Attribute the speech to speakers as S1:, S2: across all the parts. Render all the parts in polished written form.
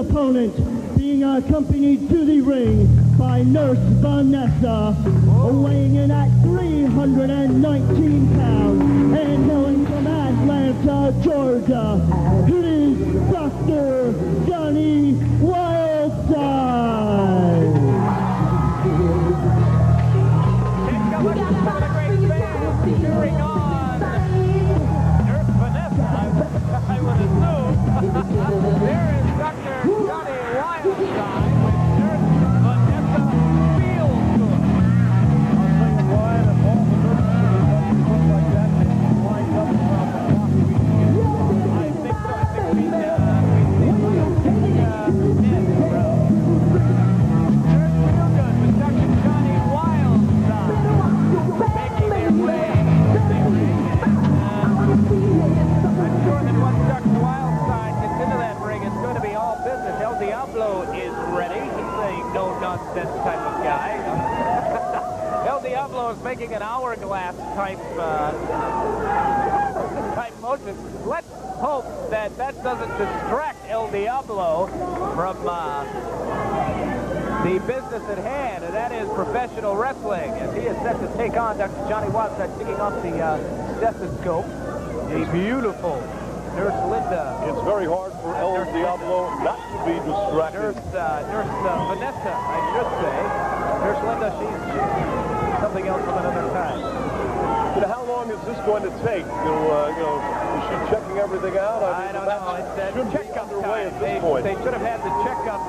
S1: opponent, being accompanied to the ring by Nurse Vanessa, weighing in at 319 pounds, and hailing from Atlanta, Georgia. It is Dr. Johnny Wildside.
S2: Cheering on Nurse Vanessa, I would assume. There is Dr. Johnny Wildside with Nurse Vanessa Feelgood. I'll tell you what, if all the nurses look like that, they wind up around the clock. I think so. I think we see a lot of taking in the row. Nurse Feelgood with Dr. Johnny Wildside making their way. I'm sure that once Dr. Wildside gets into that ring, it's going to be all business. El Diablo is ready. He's a no-nonsense type of guy. El Diablo is making an hourglass type motion. Let's hope that that doesn't distract El Diablo from the business at hand, and that is professional wrestling, as he is set to take on Dr. Johnny Wildside, taking off the stethoscope. A beautiful Nurse Linda.
S3: It's very hard for El Diablo not to be distracted.
S2: Nurse Vanessa, I should say. Nurse Linda, she's something else from another time.
S3: How long is this going to take? Is she checking everything out?
S2: I don't know. It's
S3: should
S2: checkup
S3: be underway
S2: time.
S3: at this point.
S2: They should have had the checkup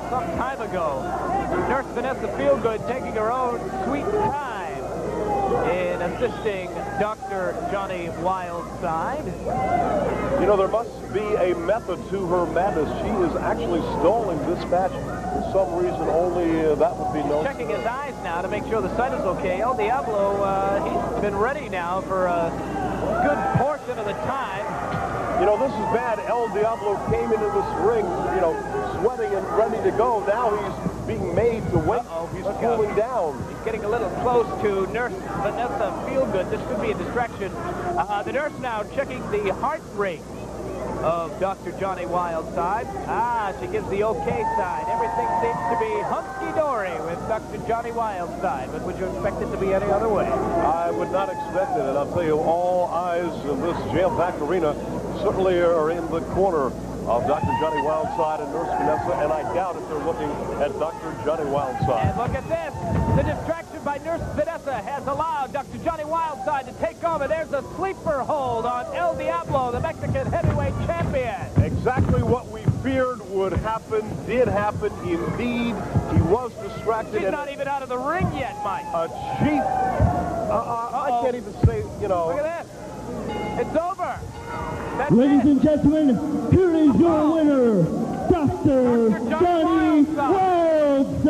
S2: some time ago. Nurse Vanessa Feelgood taking her own sweet time in assisting Dr. Johnny Wildside.
S3: There must be a method to her madness. She is actually stalling this match. For some reason, only that would be known.
S2: Checking his eyes now to make sure the sight is okay. El Diablo, he's been ready now for a good portion of the time.
S3: This is bad. El Diablo came into this ring, sweating and ready to go. Now he's being made to wait. He's cooling down.
S2: He's getting a little close to Nurse Vanessa Feelgood. This could be a distraction. The nurse now checking the heart rate of Dr. Johnny Wildside. She gives the okay sign. Everything seems to be hunky-dory with Dr. Johnny Wildside, but would you expect it to be any other way?
S3: I would not expect it, and I'll tell you, all eyes in this jam-packed arena certainly are in the corner of Dr. Johnny Wildside and Nurse Vanessa, and I doubt if they're looking at Dr. Johnny Wildside.
S2: And look at this. The distraction by Nurse Vanessa has allowed Dr. Johnny Wildside to take over. There's a sleeper hold on El Diablo, the Mexican heavyweight champion.
S3: Exactly what we feared would happen did happen indeed. He was distracted.
S2: She's not even out of the ring yet, Mike.
S3: A cheap... I can't even say,
S2: Look at this. It's over. That's
S1: Ladies
S2: it.
S1: and gentlemen, here is your winner, Dr. Johnny Wildside.
S2: Just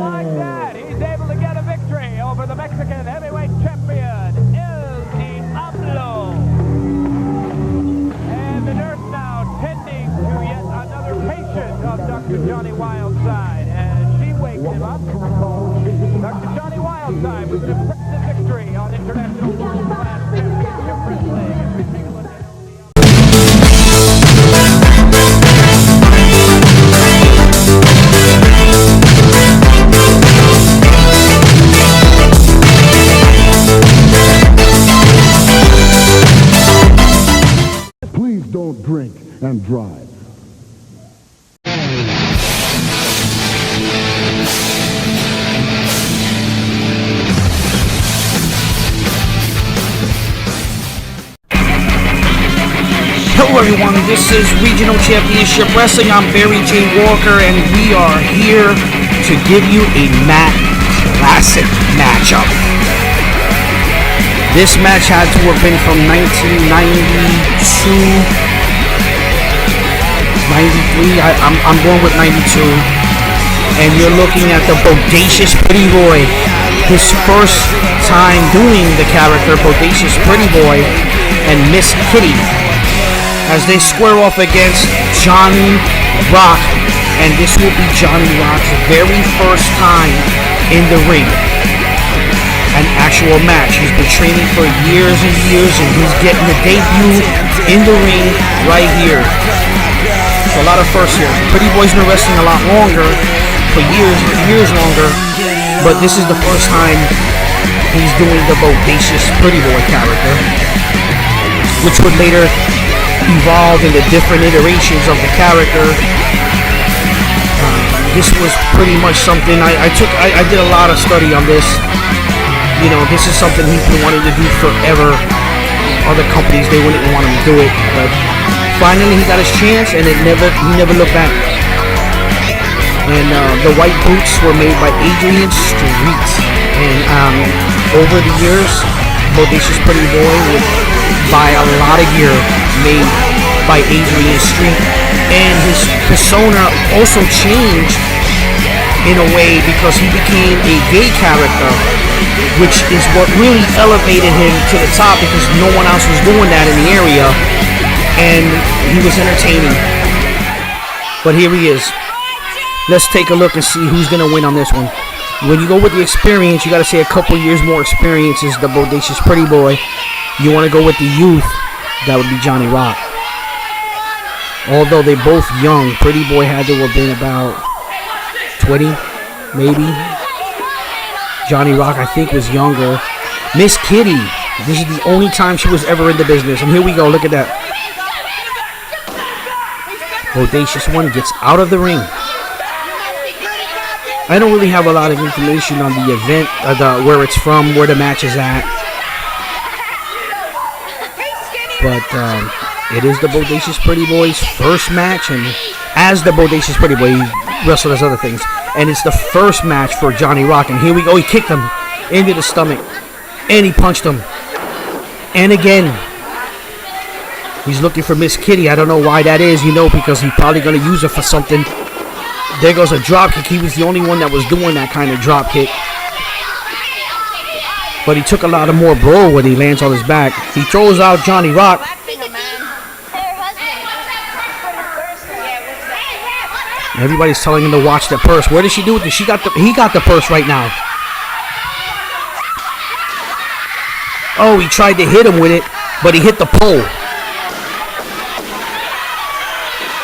S2: like that, he's able to get a victory over the Mexican heavyweight champion, El Diablo. And the nurse now tending to yet another patient of Dr. Johnny Wildside, and she wakes him up. Dr. Johnny Wildside with the impressive victory on International World Class Championship Wrestling. As we take a look at
S4: Please don't drink and drive.
S5: Hello everyone, this is Regional Championship Wrestling. I'm Barry J. Walker, and we are here to give you a Matt Classic matchup. This match had to have been from 1992, 93, I'm going with 92. And you're looking at the Bodacious Pretty Boy. His first time doing the character Bodacious Pretty Boy and Miss Kitty, as they square off against Johnny Rock, and this will be Johnny Rock's very first time in the ring. An actual match. He's been training for years and years, and he's getting the debut in the ring right here. So So a lot of firsts here. Pretty Boy's been wrestling a lot longer, for years longer, but this is the first time he's doing the Bodacious Pretty Boy character, which would later evolve into different iterations of the character. This was pretty much something I did a lot of study on this. You know, this is something he's been wanting to do forever. Other companies, they wouldn't want him to do it, but finally he got his chance, and he never looked back. And the white boots were made by Adrian Street, and over the years, Bodacious Pretty Boy would buy a lot of gear made by Adrian Street, and his persona also changed in a way because he became a gay character, which is what really elevated him to the top because no one else was doing that in the area, and he was entertaining. But here he is. Let's take a look and see who's going to win on this one. When you go with the experience, you got to say a couple years more experience is the Bodacious Pretty Boy. You want to go with the youth, that would be Johnny Rock. Although they both young, Pretty Boy had to have been about 20, maybe. Johnny Rock, I think, was younger. Miss Kitty, this is the only time she was ever in the business. And here we go, look at that. Bodacious one gets out of the ring. I don't really have a lot of information on the event, where it's from, where the match is at. But it is the Bodacious Pretty Boy's first match, and as the Bodacious Pretty Boy, he wrestled as other things. And it's the first match for Johnny Rock, and here we go. He kicked him into the stomach, and he punched him. And again, he's looking for Miss Kitty. I don't know why that is, you know, because he's probably going to use her for something. There goes a drop kick. He was the only one that was doing that kind of drop kick. But he took a lot of more blow when he lands on his back. He throws out Johnny Rock. Everybody's telling him to watch the purse. Where did she do it? He got the purse right now. Oh, he tried to hit him with it, but he hit the pole.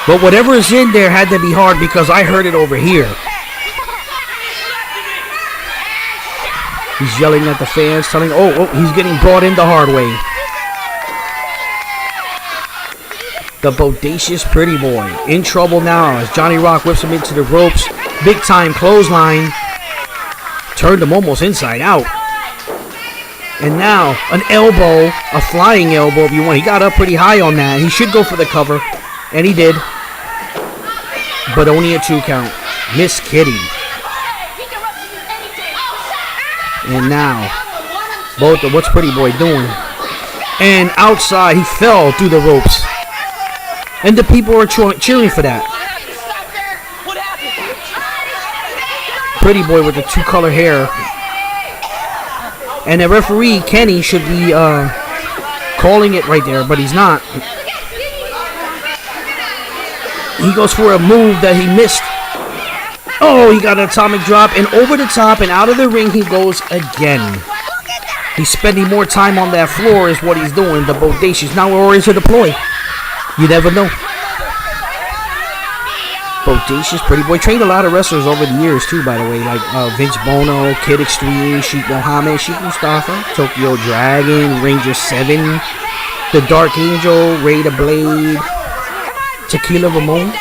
S5: But whatever is in there had to be hard because I heard it over here. He's yelling at the fans, telling, oh, he's getting brought in the hard way. The Bodacious Pretty Boy in trouble now as Johnny Rock whips him into the ropes. Big time clothesline. Turned him almost inside out. And now an elbow, a flying elbow if you want. He got up pretty high on that. He should go for the cover. And he did. But only a 2 count. Miss Kitty. And now, what's Pretty Boy doing? And outside, he fell through the ropes. And the people are cheering for that. Pretty Boy with the 2-color hair. And the referee, Kenny, should be calling it right there, but he's not. He goes for a move that he missed. Oh, he got an atomic drop, and over the top and out of the ring he goes again. He's spending more time on that floor is what he's doing, the Bodacious. Now we're into the ploy. You never know. Bodacious Pretty Boy trained a lot of wrestlers over the years too, by the way, like Vince Bono, Kid Extreme, Sheik Mohammed, Sheik Mustafa, Tokyo Dragon, Ranger 7, The Dark Angel, Ray the Blade, Tequila Ramon.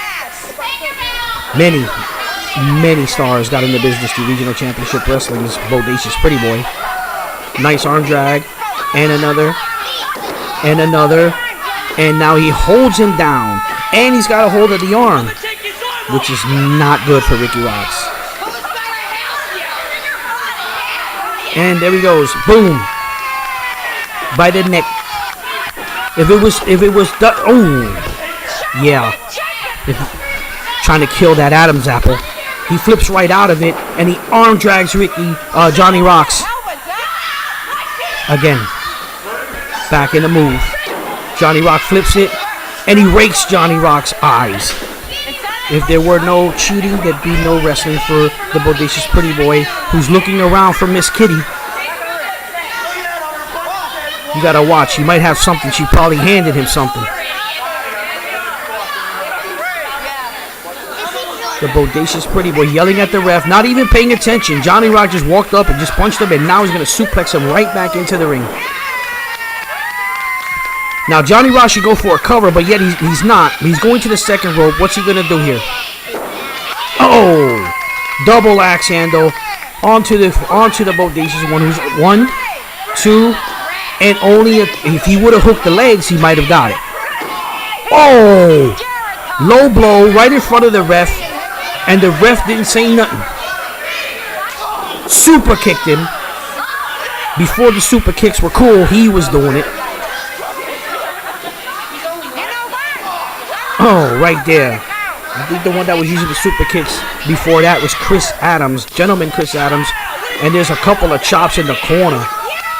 S5: Many stars got in the business through regional championship wrestling. This Bodacious Pretty Boy. Nice arm drag. And another. And another. And now he holds him down. And he's got a hold of the arm. Which is not good for Ricky Rocks. And there he goes. Boom. By the neck. If it was yeah. Trying to kill that Adam's apple. He flips right out of it, and he arm drags Johnny Rocks. Again. Back in the move. Johnny Rock flips it, and he rakes Johnny Rock's eyes. If there were no cheating, there'd be no wrestling for the Bodacious Pretty Boy, who's looking around for Miss Kitty. You gotta watch. He might have something. She probably handed him something. The Bodacious Pretty Boy yelling at the ref, not even paying attention. Johnny Rock just walked up and just punched him, and now he's going to suplex him right back into the ring. Now, Johnny Rock should go for a cover, but yet he's not. He's going to the second rope. What's he going to do here? Oh! Double axe handle onto the Bodacious one. Who's 1, 2, and only if he would have hooked the legs, he might have got it. Oh! Low blow right in front of the ref, and the ref didn't say nothing. Super kicked him. Before the super kicks were cool, he was doing it. Oh, right there. I think the one that was using the super kicks before that was Chris Adams, Gentleman Chris Adams, and there's a couple of chops in the corner.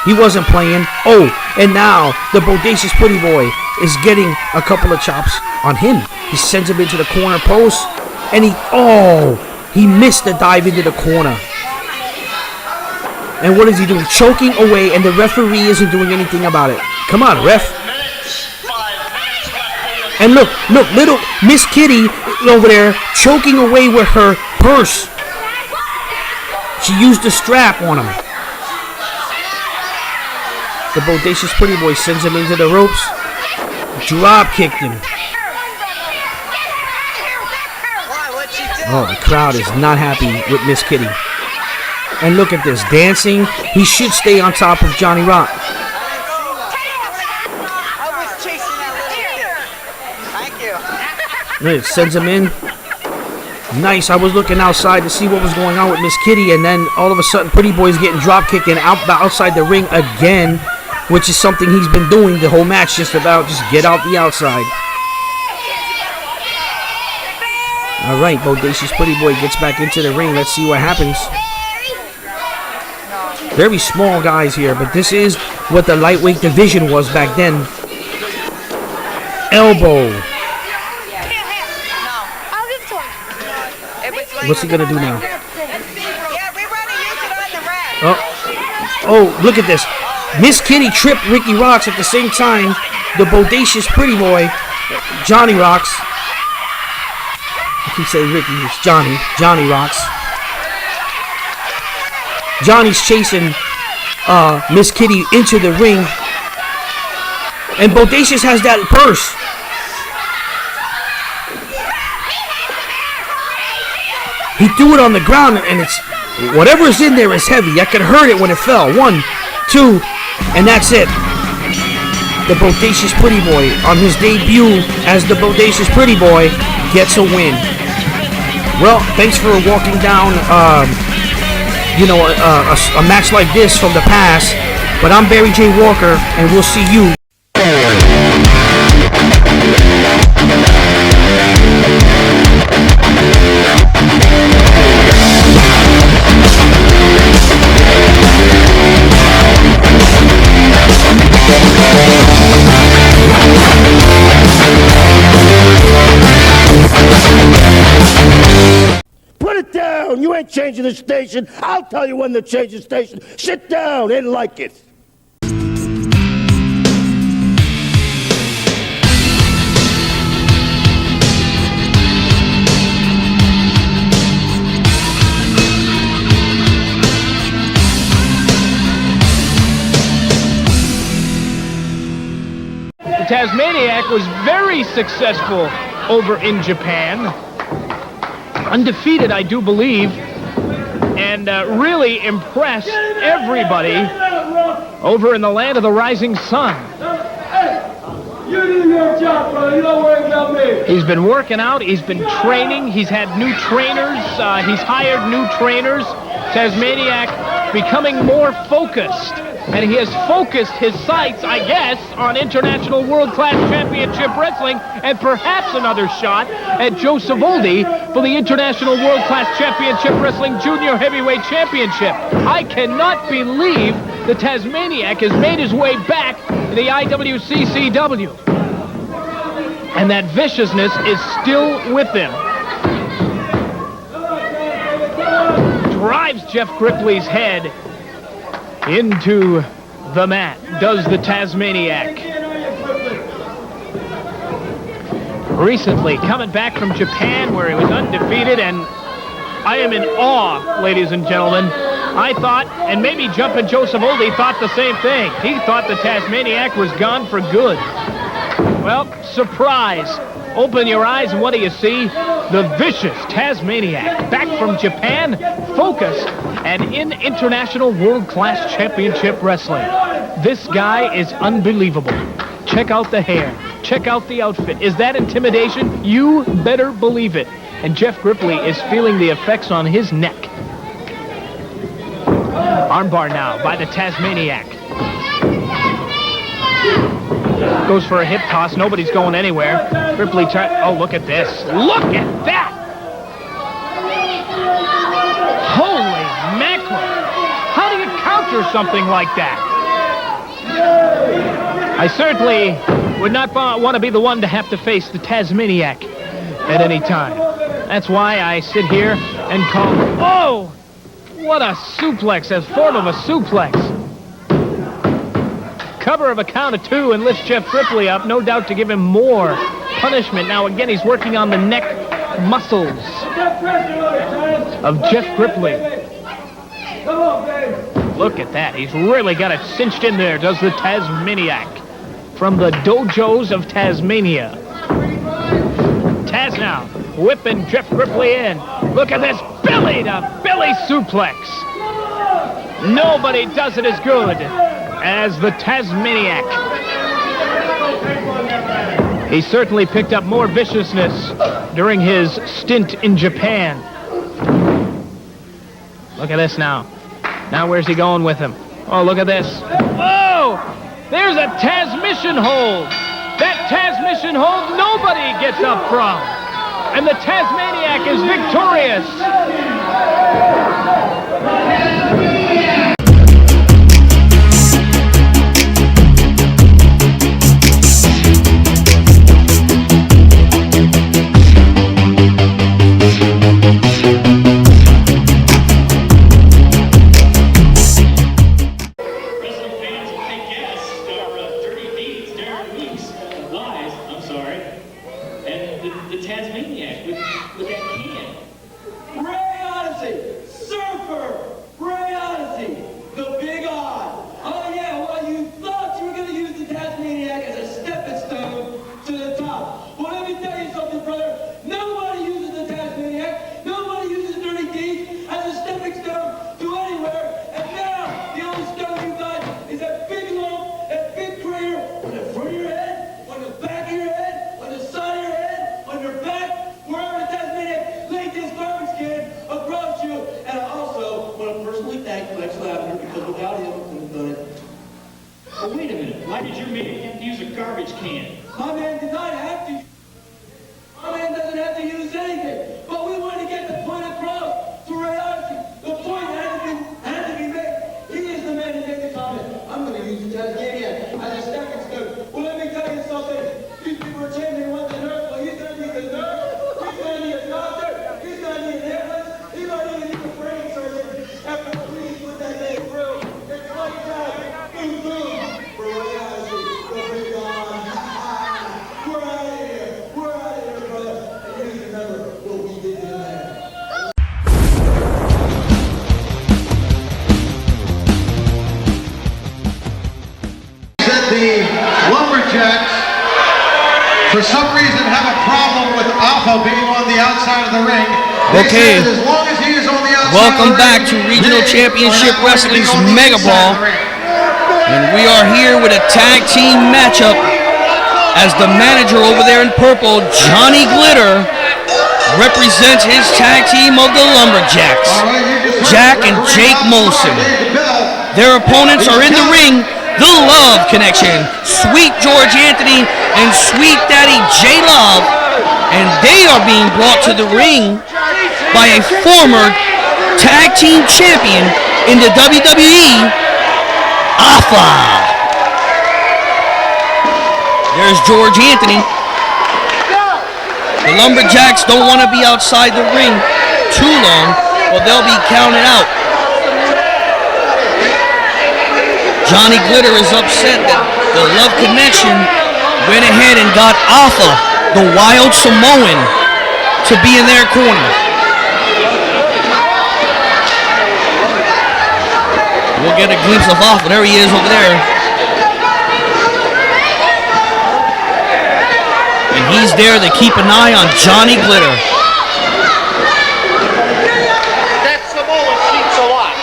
S5: He wasn't playing. Oh, and now the Bodacious Pretty Boy is getting a couple of chops on him. He sends him into the corner post, and he missed the dive into the corner. And what is he doing? Choking away, and the referee isn't doing anything about it. Come on, ref. And look, little Miss Kitty over there choking away with her purse. She used the strap on him. The Bodacious Pretty Boy sends him into the ropes. Drop kicked him. Oh, the crowd is not happy with Miss Kitty. And look at this, dancing. He should stay on top of Johnny Rock. It sends him in. Nice. I was looking outside to see what was going on with Miss Kitty, and then all of a sudden Pretty Boy's getting drop kicked and outside the ring again, which is something he's been doing the whole match, just get out the outside. All right, Bodacious Pretty Boy gets back into the ring. Let's see what happens. Very small guys here, but this is what the lightweight division was back then. Elbow. What's he gonna do now? Oh, look at this. Miss Kitty tripped Ricky Rocks at the same time. The Bodacious Pretty Boy, Johnny Rocks. I keep saying Ricky, it's Johnny Rocks. Johnny's chasing Miss Kitty into the ring. And Bodacious has that purse. He threw it on the ground, and it's whatever's in there is heavy. I could heard it when it fell. 1, 2, and that's it. The Bodacious Pretty Boy, on his debut as the Bodacious Pretty Boy, gets a win. Well, thanks for walking down, a match like this from the past. But I'm Barry J. Walker, and we'll see you.
S1: Put it down! You ain't changing the station. I'll tell you when to change the station. Sit down and like it.
S2: The Tazmaniac was very successful over in Japan. Undefeated, I do believe, and really impressed everybody over in the land of the rising sun.
S1: You do your job, brother. You don't worry about me.
S2: He's been working out. He's been training. He's had new trainers. He's hired new trainers. Tazmaniac becoming more focused. And he has focused his sights, I guess, on International World Class Championship Wrestling and perhaps another shot at Joe Savoldi for the International World Class Championship Wrestling Junior Heavyweight Championship. I cannot believe the Tazmaniac has made his way back to the IWCCW. And that viciousness is still with him. Drives Jeff Grippley's head into the mat, does the Tazmaniac. recently, coming back from Japan where he was undefeated, and I am in awe, ladies and gentlemen. I thought, and maybe Jumpin' Joe Savoldi thought the same thing. He thought the Tazmaniac was gone for good. Well, surprise. Open your eyes, and what do you see? The vicious Tazmaniac, back from Japan, focused, and in international world-class championship wrestling. This guy is unbelievable. Check out the hair. Check out the outfit. Is that intimidation? You better believe it. And Jeff Grippley is feeling the effects on his neck. Armbar now by the Tazmaniac. Goes for a hip toss. Nobody's going anywhere. Grippley oh, look at this. Look at that! Holy mackerel! How do you counter something like that? I certainly would not want to be the one to have to face the Tazmaniac at any time. That's why I sit here and call, oh! What a suplex, a form of a suplex. Cover of a count of 2 and lifts Jeff Grippley up, no doubt to give him more punishment. Now again, he's working on the neck muscles of Jeff Grippley. Look at that, he's really got it cinched in there, does the Tazmaniac from the dojos of Tasmania. Taz now, whipping Jeff Grippley in. Look at this belly-to-belly suplex. Nobody does it as good as the Tazmaniac. He certainly picked up more viciousness during his stint in Japan. Look at this now. Now where's he going with him? Oh, look at this. Whoa! There's a Tazmission hold. That Tazmission hold nobody gets up from. And the Tazmaniac is victorious.
S6: The Tazmaniac with that can. Ray Odyssey! Surfer! Ray Odyssey! The big odd! Oh yeah, well you thought you were going to use the Tazmaniac as a stepping stone to the top. Well let me tell you something, brother. Nobody uses the Tazmaniac. Nobody uses Dirty Deeds as a stepping stone to anywhere. And now, the only stone you got is that big lump, that big crater on the front of your head, on the back of your head, on the side of your head, on your back, wherever the Tazmaniac laid this garbage can across you. And I also want to personally thank Flex Lavender because without him, I couldn't have done it.
S7: But wait a minute, why did your man have to use a garbage can?
S6: My man did not have to. My man doesn't have to use anything. But we want to get the point across to Ray Odyssey. The point had to be made. He is the man who made the comment. I'm going to use the Tazmaniac as a stepping stone. Well, let me tell you something. These people are saying they want the nurse. Well, he's going to need the nurse. He's going to need a doctor. He's going to need an ambulance. He's going to need a brain surgeon. After what we put that day through, it's like that. Boom, boom. For Ray Odyssey. The big on. We're out of here. We're out of here, brother. And you remember what we did to that.
S8: Said the Lumberjaks, for some reason, have a problem with Alpha being on the outside of the ring. They
S5: Okay.
S8: said as long as he is on the outside
S5: Welcome
S8: of the
S5: back
S8: ring,
S5: to Regional
S8: they
S5: Championship
S8: are not going to be
S5: Wrestling's
S8: on the
S5: Mega
S8: inside
S5: Brawl.
S8: of the ring.
S5: And we are here with a tag team matchup as the manager over there in purple, Johnny Glitter, represents his tag team of the Lumberjacks,
S8: All right, you just
S5: Jack
S8: heard
S5: and
S8: the
S5: Jake
S8: ring
S5: Molson.
S8: announcer gave the bell.
S5: Their opponents are in the ring, the Love Connection, Sweet George Anthony and Sweet Daddy J Love, and they are being brought to the ring by a former tag team champion in the WWE, Alpha. There's George Anthony. The Lumberjacks don't want to be outside the ring too long, or they'll be counted out. Johnny Glitter is upset that the Love Connection went ahead and got Alpha, the Wild Samoan to be in their corner. We'll get a glimpse of Alpha. There he is over there. And he's there to keep an eye on Johnny Glitter.
S9: That Samoan cheats a lot.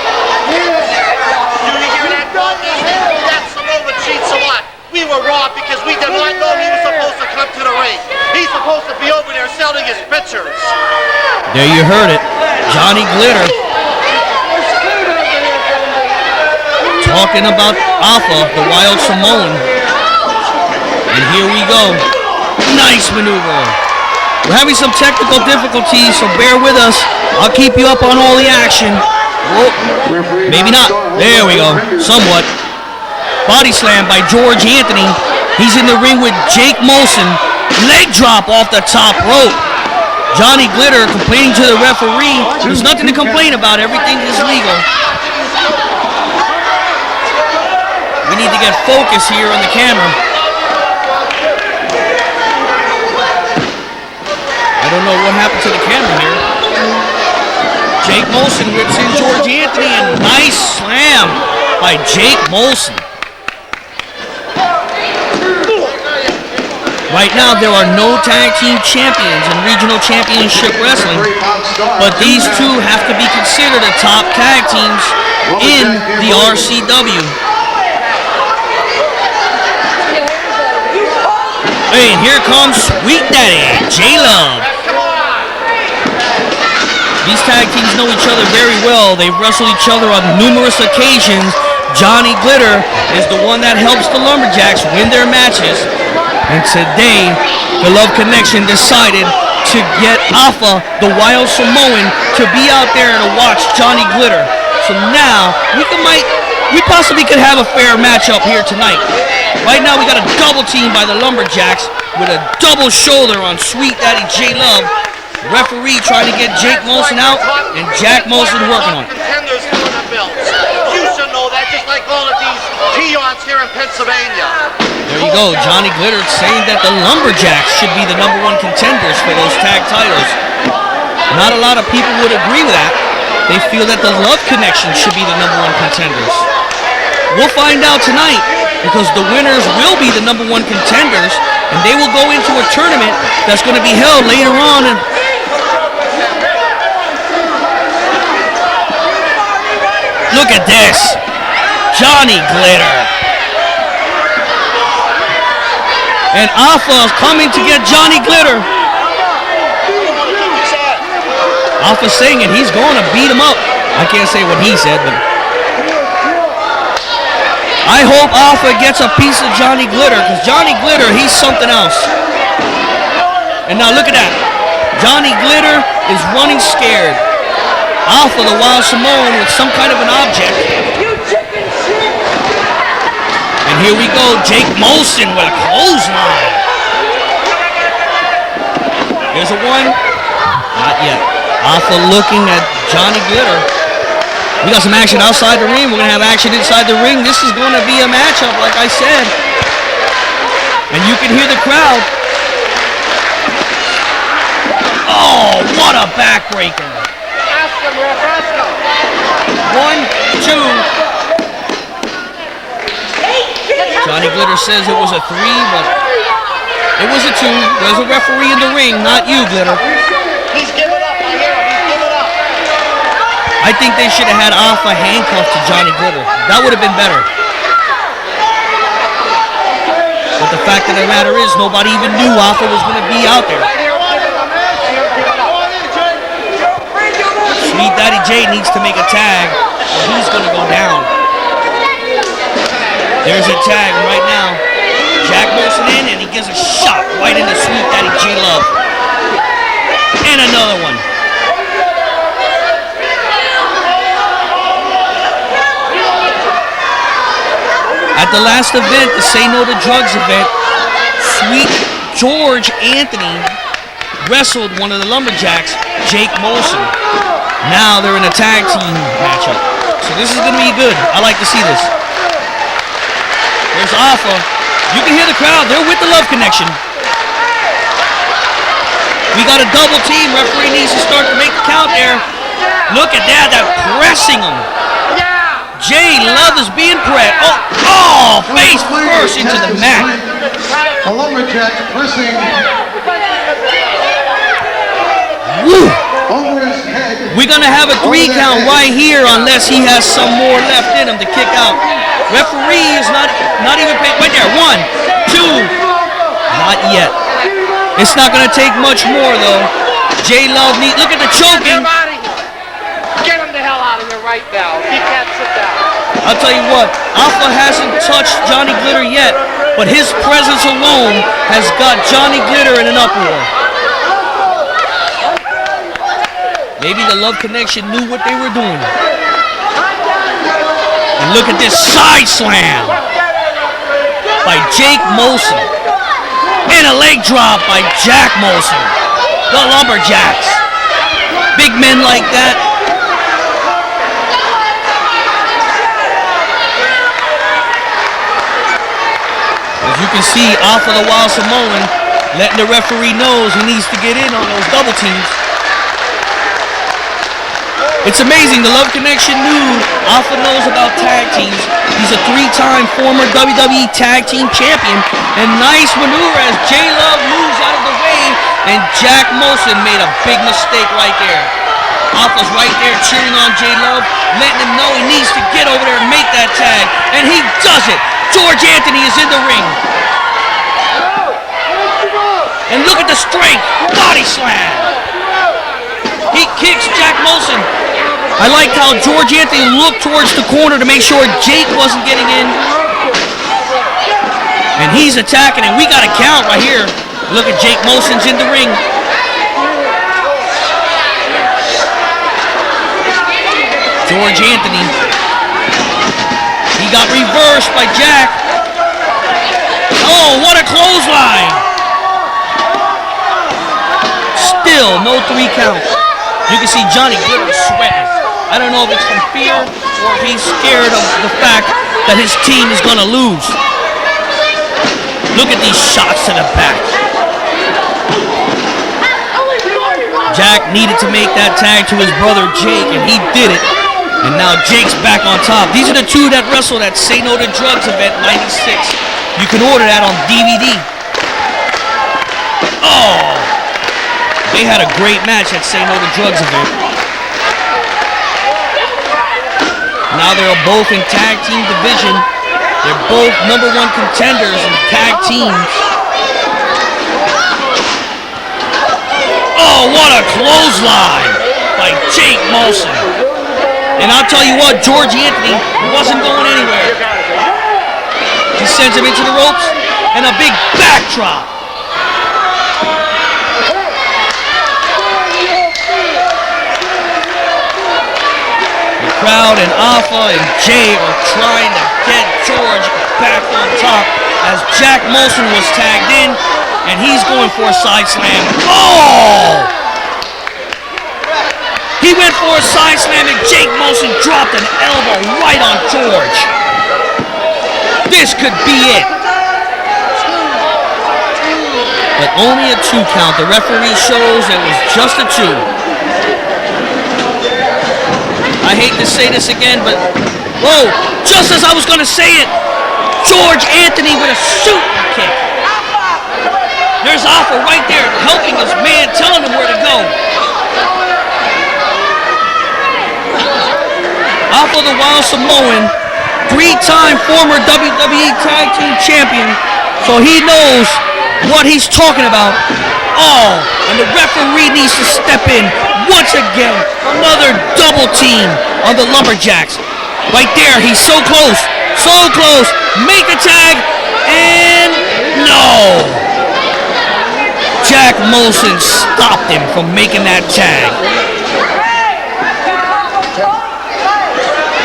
S9: Do you hear that, Doggy? That Samoan cheats a lot. We were robbed because we did not know he was supposed to come to the ring. He's supposed to be over there selling his pictures.
S5: There you heard it. Johnny Glitter talking about Alpha, the Wild Samoan. And here we go. Nice maneuver. We're having some technical difficulties, so bear with us. I'll keep you up on all the action. Whoa. Maybe not. There we go. Somewhat. Body slam by George Anthony. He's in the ring with Jake Molson. Leg drop off the top rope. Johnny Glitter complaining to the referee. There's nothing to complain about. Everything is legal. We need to get focus here on the camera. I don't know what happened to the camera here. Jake Molson whips in George Anthony, and nice slam by Jake Molson. Right now, there are no tag team champions in regional championship wrestling, but these two have to be considered the top tag teams in the RCW. Hey, and here comes Sweet Daddy, J-Love. These tag teams know each other very well. They've wrestled each other on numerous occasions. Johnny Glitter is the one that helps the Lumberjaks win their matches. And today, the Love Connection decided to get Alpha, the Wild Samoan, to be out there to watch Johnny Glitter. So now, we possibly could have a fair matchup here tonight. Right now, we got a double team by the Lumberjaks with a double shoulder on Sweet Daddy J-Love. Referee trying to get Jake Molson out, and Jack Molson working on it.
S9: Contenders for the belts. You should know that, just like all of these peons here in Pennsylvania.
S5: There you go, Johnny Glitter saying that the Lumberjaks should be the #1 contenders for those tag titles. Not a lot of people would agree with that. They feel that the Love Connection should be the #1 contenders. We'll find out tonight, because the winners will be the #1 contenders, and they will go into a tournament that's going to be held later on. And look at this, Johnny Glitter. And Alpha coming to get Johnny Glitter. Alpha saying it, he's going to beat him up. I can't say what he said, but I hope Alpha gets a piece of Johnny Glitter, because Johnny Glitter, he's something else. And now look at that. Johnny Glitter is running scared. Alpha, the Wild Samoan, with some kind of an object. And here we go, Jake Molson with a clothesline. There's a one. Not yet. Alpha looking at Johnny Glitter. We got some action outside the ring. We're going to have action inside the ring. This is going to be a matchup, like I said. And you can hear the crowd. Oh, what a backbreaker. 1, 2. Johnny Glitter says it was a 3, but it was a 2. There's a referee in the ring, not you, Glitter.
S9: He's giving up, I hear him. He's giving up.
S5: I think they should have had Alpha handcuffed to Johnny Glitter. That would have been better. But the fact of the matter is, nobody even knew Alpha was going to be out there. Sweet Daddy J needs to make a tag, or he's going to go down. There's a tag right now. Jack Molson in, and he gives a shot right into Sweet Daddy J-Love. And another one. At the last event, the Say No to Drugs event, Sweet George Anthony wrestled one of the Lumberjaks, Jake Molson. Now they're in a tag team matchup. So this is going to be good. I like to see this. There's Alpha. You can hear the crowd. They're with the Love Connection. We got a double team. Referee needs to start to make the count there. Look at that. They're pressing him. J Love is being pressed. Oh, face first into the mat.
S8: The Lumberjacks pressing
S5: Woo.
S8: over his head.
S5: We're going to have a 3 count right here unless he has some more left in him to kick out. Referee is not even paying. Right there. 1, 2. Not yet. It's not going to take much more, though. J Love needs. Look at the choking.
S9: Get him the hell out of here right now. He can't sit down.
S5: I'll tell you what, Alpha hasn't touched Johnny Glitter yet, but his presence alone has got Johnny Glitter in an uproar. Maybe the Love Connection knew what they were doing. And look at this side slam by Jake Molson. And a leg drop by Jack Molson. The Lumberjaks. Big men like that. As you can see, Alpha the Wild Samoan letting the referee knows he needs to get in on those double teams. It's amazing, the Love Connection knew Alpha knows about tag teams. He's a 3-time former WWE Tag Team Champion. And nice maneuver as J Love moves out of the way, and Jack Molson made a big mistake right there. Alpha's right there cheering on J Love, letting him know he needs to get over there and make that tag. And he does it. George Anthony is in the ring. And look at the strength. Body slam. He kicks Jack Molson. I liked how George Anthony looked towards the corner to make sure Jake wasn't getting in. And he's attacking, and we got a count right here. Look at Jake Molson's in the ring. George Anthony. He got reversed by Jack. Oh, what a clothesline. Still no 3 count. You can see Johnny Glitter sweating. I don't know if it's from fear or if he's scared of the fact that his team is going to lose. Look at these shots to the back. Jack needed to make that tag to his brother Jake, and he did it. And now Jake's back on top. These are the 2 that wrestled at Say No to Drugs event 96. You can order that on DVD. Oh! They had a great match at Say No to Drugs event. Now they're both in tag team division. They're both #1 contenders in tag teams. Oh, what a clothesline by Jake Molson. And I'll tell you what, George Anthony wasn't going anywhere. He sends him into the ropes and a big backdrop. Crowd and Alpha and Jay are trying to get George back on top as Jack Molson was tagged in, and he's going for a side slam. Oh! He went for a side slam, and Jake Molson dropped an elbow right on George. This could be it. But only a 2 count. The referee shows it was just a 2. I hate to say this again, but whoa, just as I was going to say it, George Anthony with a super kick. There's Alpha right there helping his man, telling him where to go. Alpha the Wild Samoan, 3-time former WWE Tag Team Champion, so he knows what he's talking about. Oh, and the referee needs to step in. Once again, another double team on the Lumberjaks. Right there, he's so close, so close. Make the tag, and no. Jack Molson stopped him from making that tag.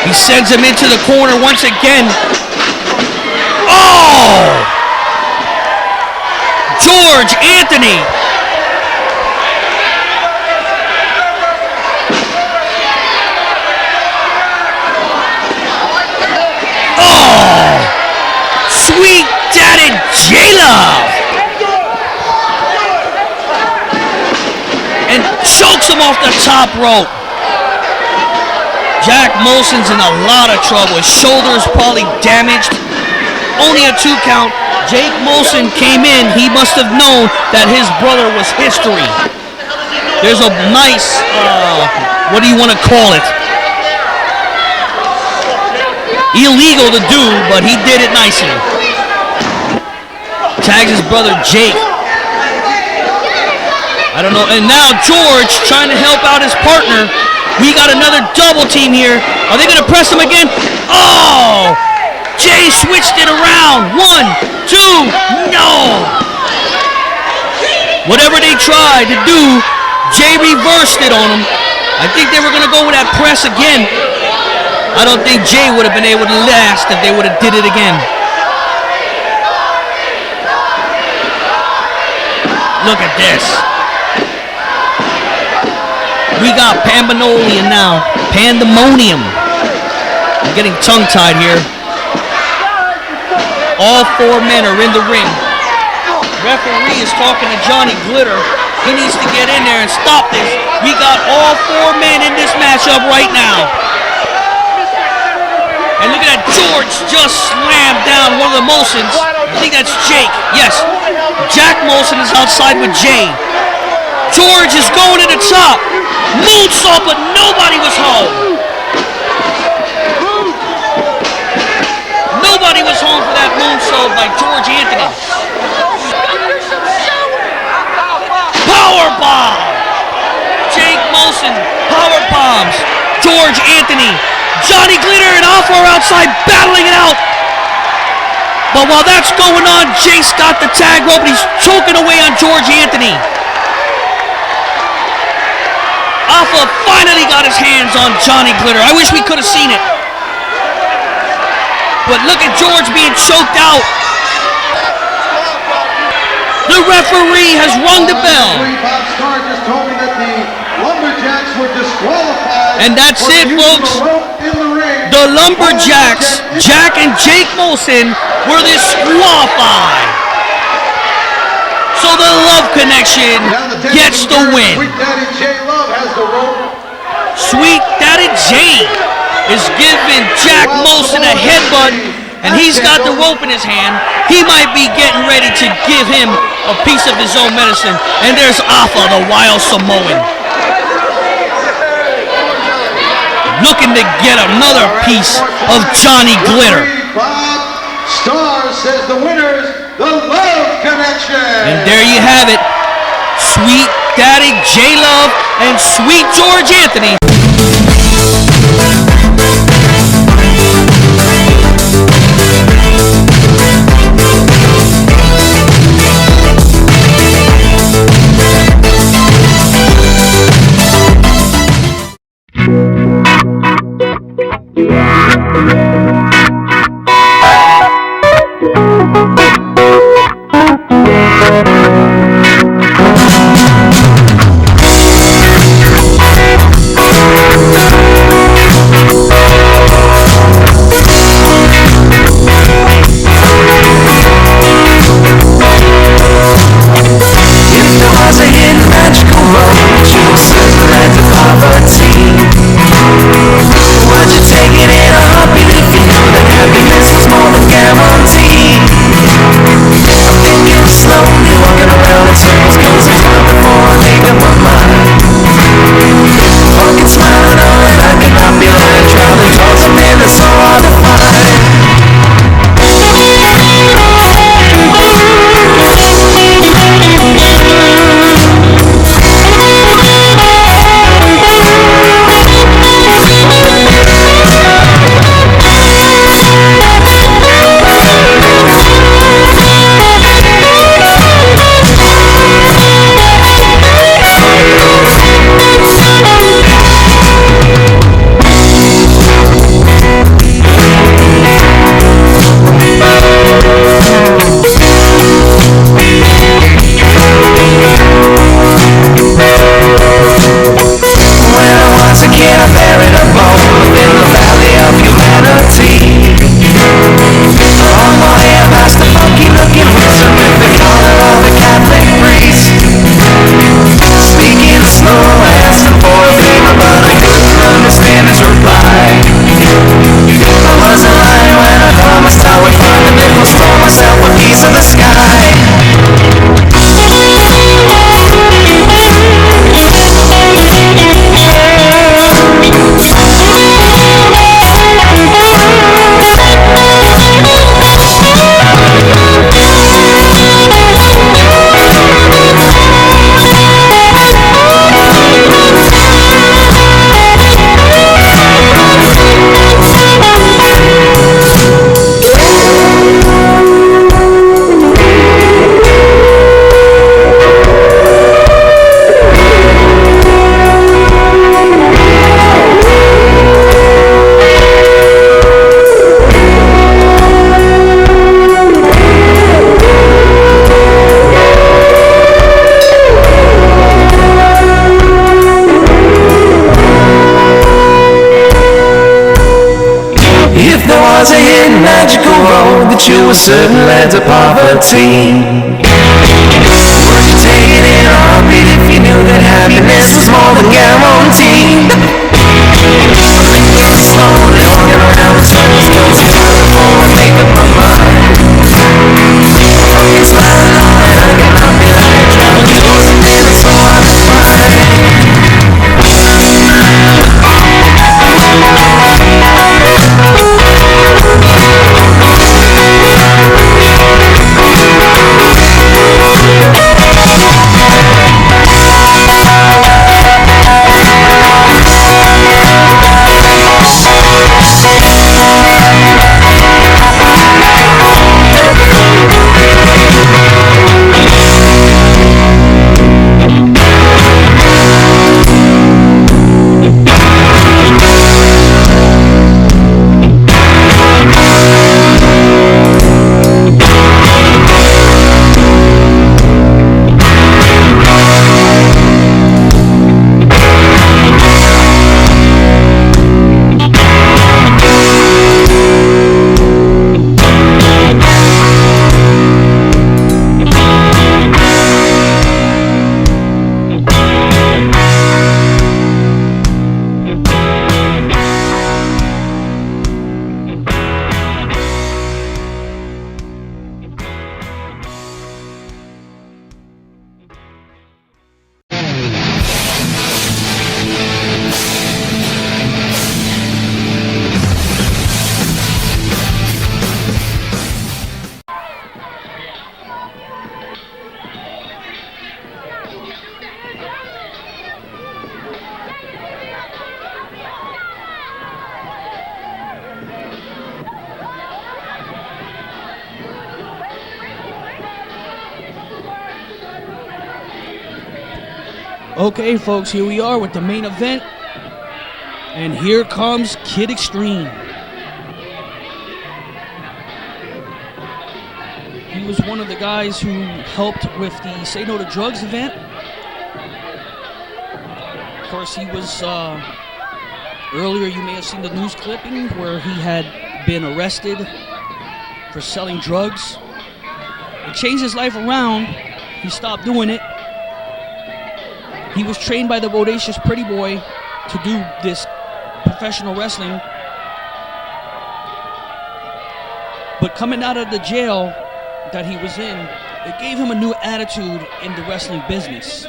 S5: He sends him into the corner once again. Oh! George Anthony. Sweet Daddy J-Love. and chokes him off the top rope. Jack Molson's in a lot of trouble. His shoulder is probably damaged. Only a 2 count. Jake Molson came in. He must have known that his brother was history. There's a nice, what do you want to call it? Illegal to do, but he did it nicely. Tags his brother Jake. I don't know. And now George trying to help out his partner. We got another double team here. Are they going to press him again? Oh! Jay switched it around. 1, 2, no! Whatever they tried to do, Jay reversed it on him. I think they were going to go with that press again. I don't think Jay would have been able to last if they would have did it again. Look at this. We got Pandemonium now. Pandemonium. I'm getting tongue-tied here. All 4 men are in the ring. Referee is talking to Johnny Glitter. He needs to get in there and stop this. We got all 4 men in this matchup right now. And look at that, George just slammed down one of the Molsons. I think that's Jake. Yes. Jack Molson is outside with Jay. George is going to the top. Moonsault, but nobody was home. Nobody was home for that moonsault by George Anthony. Powerbomb! Jake Molson, power bombs. George Anthony. Johnny Glitter and Alpha are outside battling it out. But while that's going on, Jake's got the tag rope and he's choking away on George Anthony. Alpha finally got his hands on Johnny Glitter. I wish we could have seen it. But look at George being choked out. The referee has rung the bell. And that's it, folks. The Lumberjaks, Jack and Jake Molson, were disqualified. So the Love Connection gets the win. Sweet Daddy Jay is giving Jack Molson a headbutt, and he's got the rope in his hand. He might be getting ready to give him a piece of his own medicine. And there's Alpha, the Wild Samoan, looking to get another piece of Johnny Glitter.
S8: Stars says the winners, the Love Connection.
S5: And there you have it. Sweet Daddy J-Love and Sweet George Anthony.
S10: brought you a certain land of poverty. Would you take it in a heartbeat if you knew that happiness was more than guaranteed? Slowly walking around in circles till it's time before I make up my mind. Fucking smiling on it, I cannot be like driving yours and then it's so hard to find.
S5: Okay, folks, here we are with the main event. And here comes Kid Extreme. He was one of the guys who helped with the Say No to Drugs event. Of course, he was, earlier you may have seen the news clipping where he had been arrested for selling drugs. It changed his life around. He stopped doing it. He was trained by the Bodacious Pretty Boy to do this professional wrestling. But coming out of the jail that he was in, it gave him a new attitude in the wrestling business.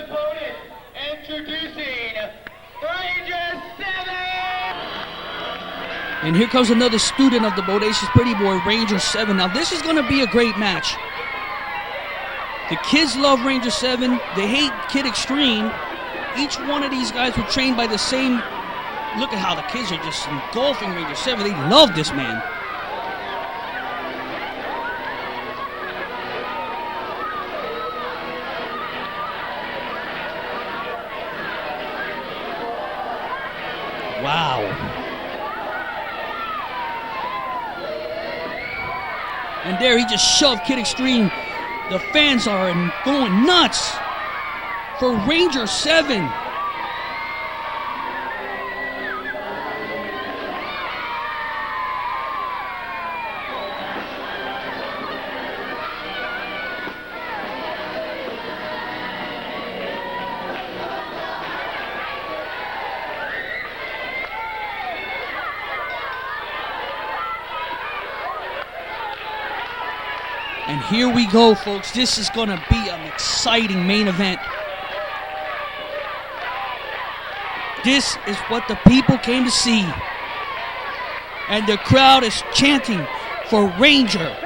S2: Introducing Ranger 7!
S5: And here comes another student of the Bodacious Pretty Boy, Ranger 7. Now this is going to be a great match. The kids love Ranger 7. They hate Kid Extreme. Each one of these guys were trained by the same. Look at how the kids are just engulfing Ranger 7. They love this man. Wow. And there he just shoved Kid Extreme. The fans are going nuts for Ranger 7. And here we go, folks. This is going to be an exciting main event. This is what the people came to see. And the crowd is chanting for Ranger.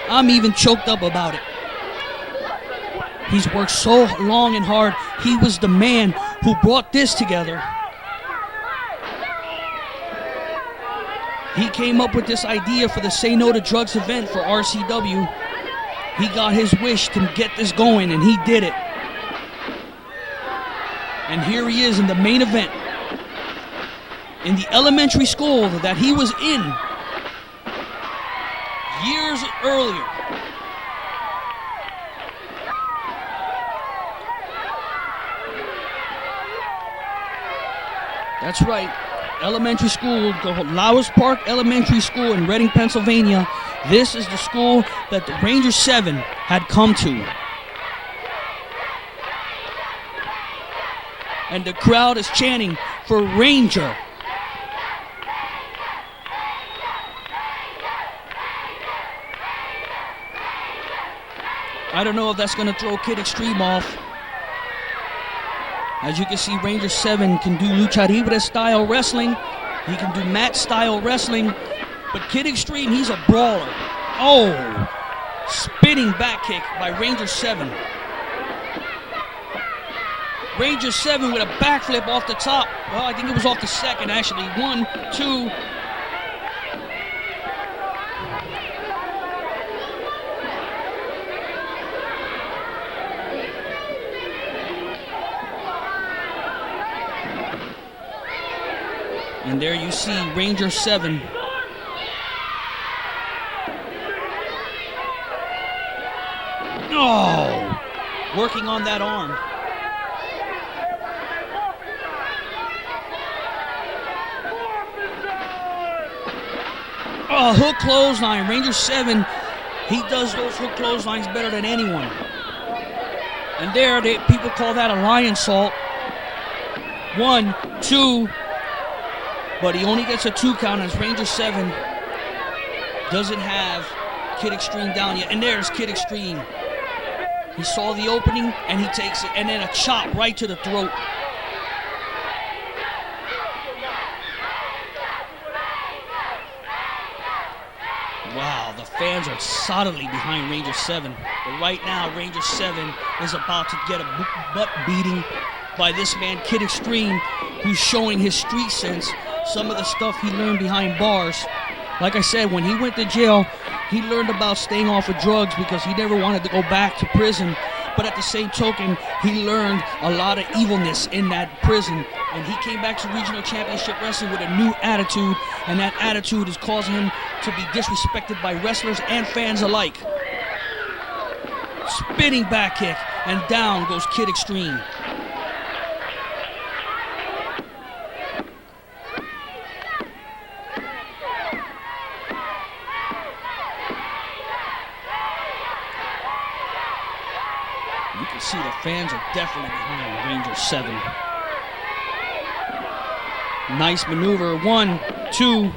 S5: I'm even choked up about it. He's worked so long and hard. He was the man who brought this together. He came up with this idea for the Say No to Drugs event for RCW. He got his wish to get this going, and he did it. And here he is in the main event. In the elementary school that he was in years earlier. That's right. elementary school, the Lowers Park Elementary School in Reading, Pennsylvania. This is the school that the Ranger 7 had come to. And the crowd is chanting for Ranger. I don't know if that's going to throw Kid Extreme off. As you can see, Ranger 7 can do lucha libre style wrestling. He can do mat style wrestling. But Kid Extreme, he's a brawler. Oh, spinning back kick by Ranger 7. Ranger 7 with a backflip off the top. Well, I think it was off the second, actually. 1, 2. And there you see Ranger 7. Oh, working on that arm. Oh, hook clothesline. Ranger 7, he does those hook clotheslines better than anyone. And there, people call that a lion salt. 1, 2. But he only gets a 2 count as Ranger 7 doesn't have Kid Extreme down yet. And there's Kid Extreme. He saw the opening and he takes it. And then a chop right to the throat. Wow, the fans are solidly behind Ranger 7. But right now, Ranger 7 is about to get a butt beating by this man, Kid Extreme, who's showing his street sense. Some of the stuff he learned behind bars. Like I said, when he went to jail, he learned about staying off of drugs because he never wanted to go back to prison. But at the same token, he learned a lot of evilness in that prison. And he came back to Regional Championship Wrestling with a new attitude. And that attitude is causing him to be disrespected by wrestlers and fans alike. Spinning back kick, and down goes Kid Extreme. See, the fans are definitely behind Ranger 7. Nice maneuver. 1, 2.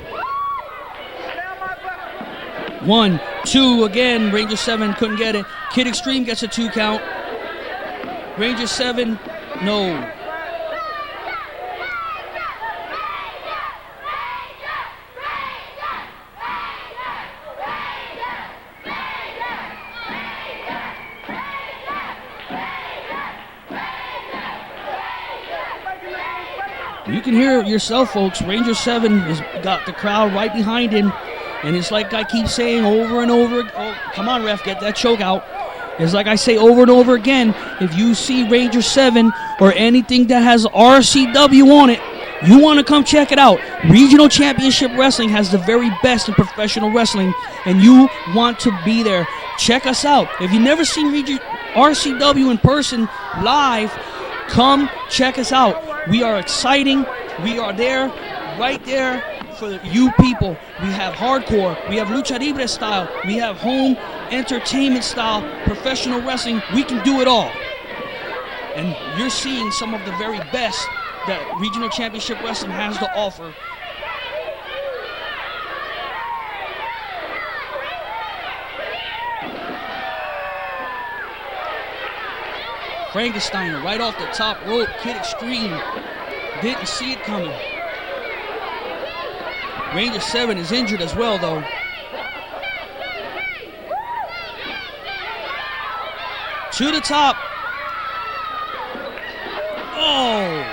S5: 1, 2 again. Ranger 7 couldn't get it. Kid Extreme gets a 2 count. Ranger 7, no. You can hear it yourself, folks. Ranger 7 has got the crowd right behind him. And it's like I keep saying over and over. Oh, come on, ref, get that choke out. It's like I say over and over again. If you see Ranger 7 or anything that has RCW on it, you want to come check it out. Regional Championship Wrestling has the very best in professional wrestling. And you want to be there. Check us out. If you've never seen RCW in person live, come check us out. We are exciting. We are there, right there for you people. We have hardcore. We have lucha libre style. We have home entertainment style, professional wrestling. We can do it all. And you're seeing some of the very best that Regional Championship Wrestling has to offer. Frankenstein right off the top rope. Kid Extreme didn't see it coming. Ranger 7 is injured as well, though. To the top. Oh!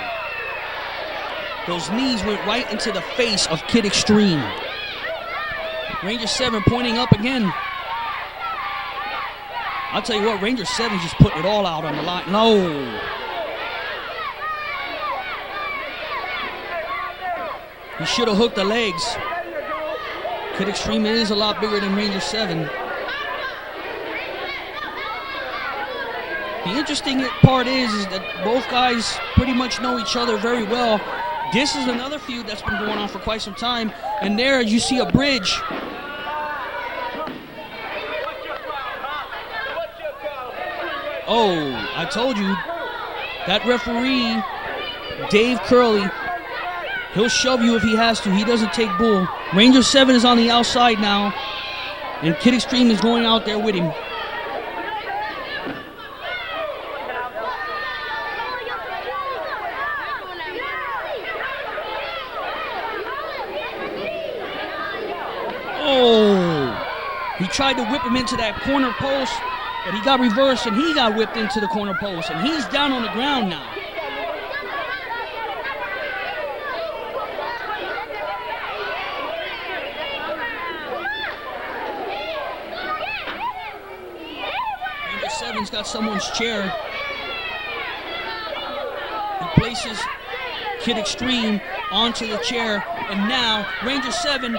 S5: Those knees went right into the face of Kid Extreme. Ranger 7 pointing up again. I'll tell you what, Ranger 7 just putting it all out on the line. No. He should have hooked the legs. Kid Extreme is a lot bigger than Ranger 7. The interesting part is that both guys pretty much know each other very well. This is another feud that's been going on for quite some time. And there you see a bridge. Oh, I told you. That referee, Dave Curley, he'll shove you if he has to. He doesn't take bull. Ranger 7 is on the outside now. And Kid Extreme is going out there with him. Oh, he tried to whip him into that corner post, but he got reversed and he got whipped into the corner post, and he's down on the ground now. Ranger 7's got someone's chair. He places Kid Extreme onto the chair, and now Ranger 7.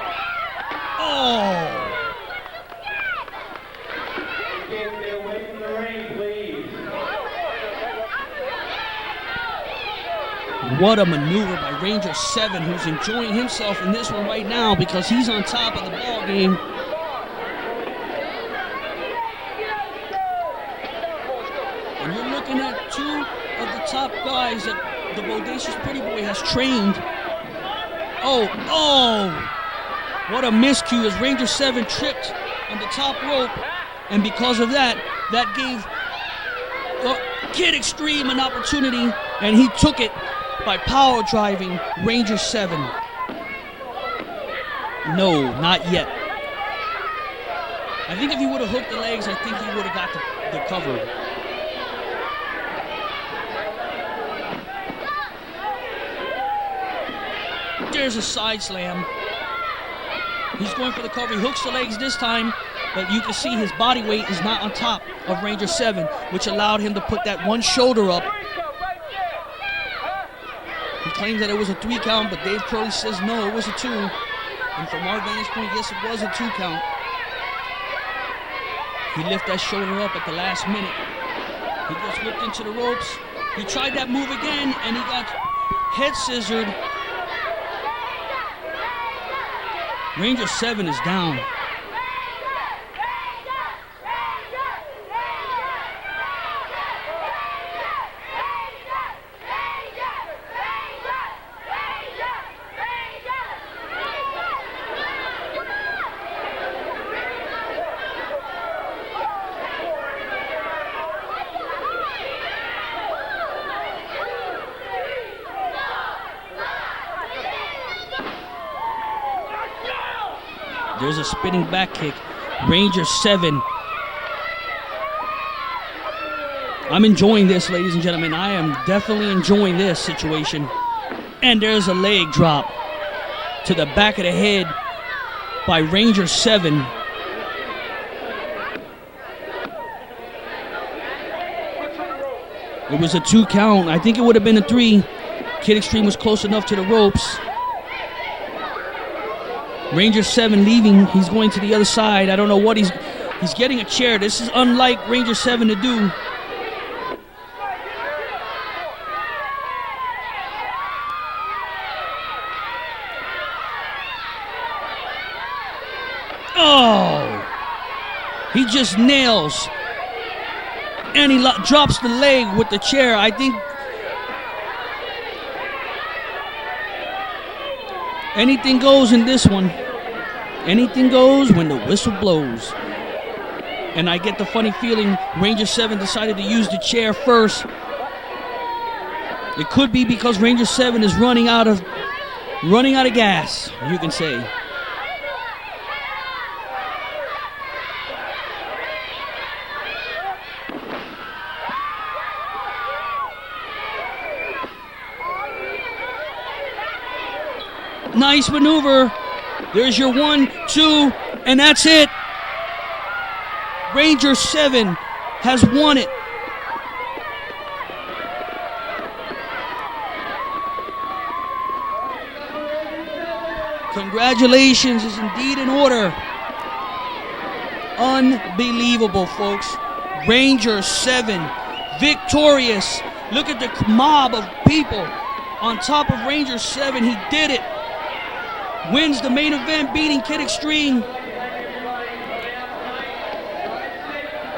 S5: Oh! What a maneuver by Ranger 7, who's enjoying himself in this one right now because he's on top of the ball game. And you're looking at two of the top guys that the Bodacious Pretty Boy has trained. Oh! What a miscue as Ranger 7 tripped on the top rope, and because of that, that gave Kid Extreme an opportunity, and he took it by power driving Ranger 7. No, not yet. I think if he would have hooked the legs, I think he would have got the cover. There's a side slam. He's going for the cover. He hooks the legs this time, but you can see his body weight is not on top of Ranger 7, which allowed him to put that one shoulder up. He claims that it was a 3 count, but Dave Curley says no, it was a 2. And from our vantage point, yes, it was a 2 count. He lifted that shoulder up at the last minute. He gets whipped into the ropes. He tried that move again, and he got head scissored. Ranger 7 is down. There's a spinning back kick. Ranger 7. I'm enjoying this, ladies and gentlemen. I am definitely enjoying this situation. And there's a leg drop to the back of the head by Ranger 7. It was a 2 count. I think it would have been a 3. Kid Extreme was close enough to the ropes. Ranger 7 leaving. He's going to the other side. I don't know what he's getting a chair. This is unlike Ranger 7 to do. Oh! He just nails. And he drops the leg with the chair. I think anything goes in this one. Anything goes when the whistle blows. And I get the funny feeling Ranger 7 decided to use the chair first. It could be because Ranger 7 is running out of gas, you can say. Nice maneuver. There's your 1, 2, and that's it. Ranger 7 has won it. Congratulations is indeed in order. Unbelievable, folks. Ranger 7 victorious. Look at the mob of people on top of Ranger 7. He did it. Wins the main event, beating Kid Extreme.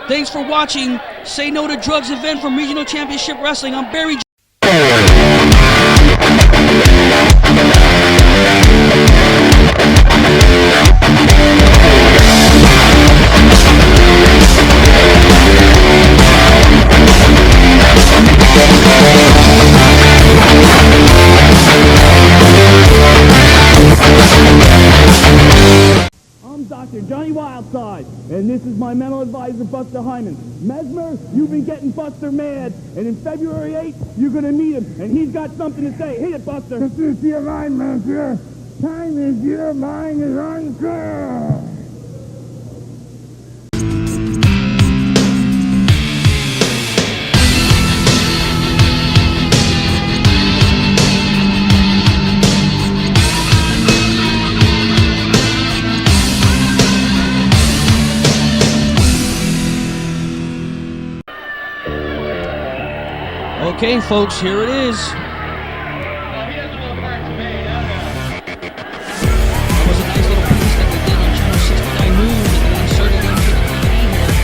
S5: Thanks for watching Say No to Drugs event from Regional Championship Wrestling. I'm Barry.
S1: I'm Dr. Johnny Wildside, and this is my mental advisor, Buster Hyman. Mesmer, you've been getting Buster mad, and in February 8th, you're going to meet him, and he's got something to say. Hit it, Buster.
S4: This is your mind, Mesmer. Time is your mind is unclear.
S5: Okay, folks, here it is. That was a nice little piece that they did on Channel 69 News and then inserted into the DVD here.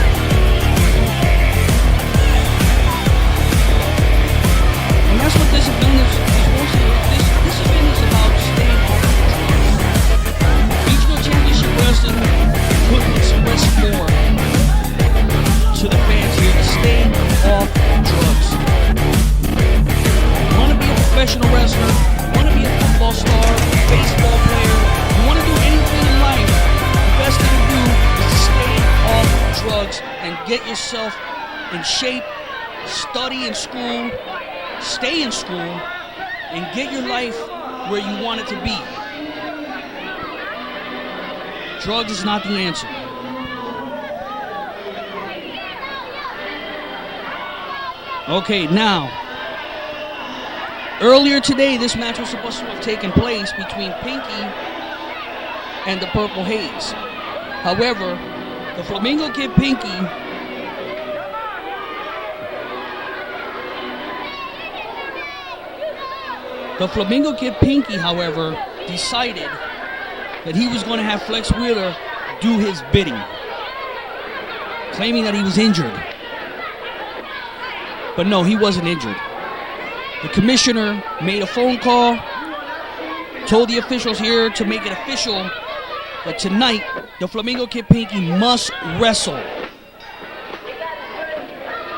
S5: And that's what this event is mostly. This event is about staying off the drugs. Regional Championship Wrestling couldn't express more to the fans here to stay off drugs. Professional wrestler, you want to be a football star, baseball player, you want to do anything in life, the best thing to do is to stay off drugs and get yourself in shape, study in school, stay in school, and get your life where you want it to be. Drugs is not the answer. Okay, now, earlier today, this match was supposed to have taken place between Pinky and the Purple Haze. However, the Flamingo Kid Pinky however, decided that he was going to have Flex Wheeler do his bidding, claiming that he was injured. But no, he wasn't injured. The commissioner made a phone call, told the officials here to make it official that tonight the Flamingo Kid Pinky must wrestle.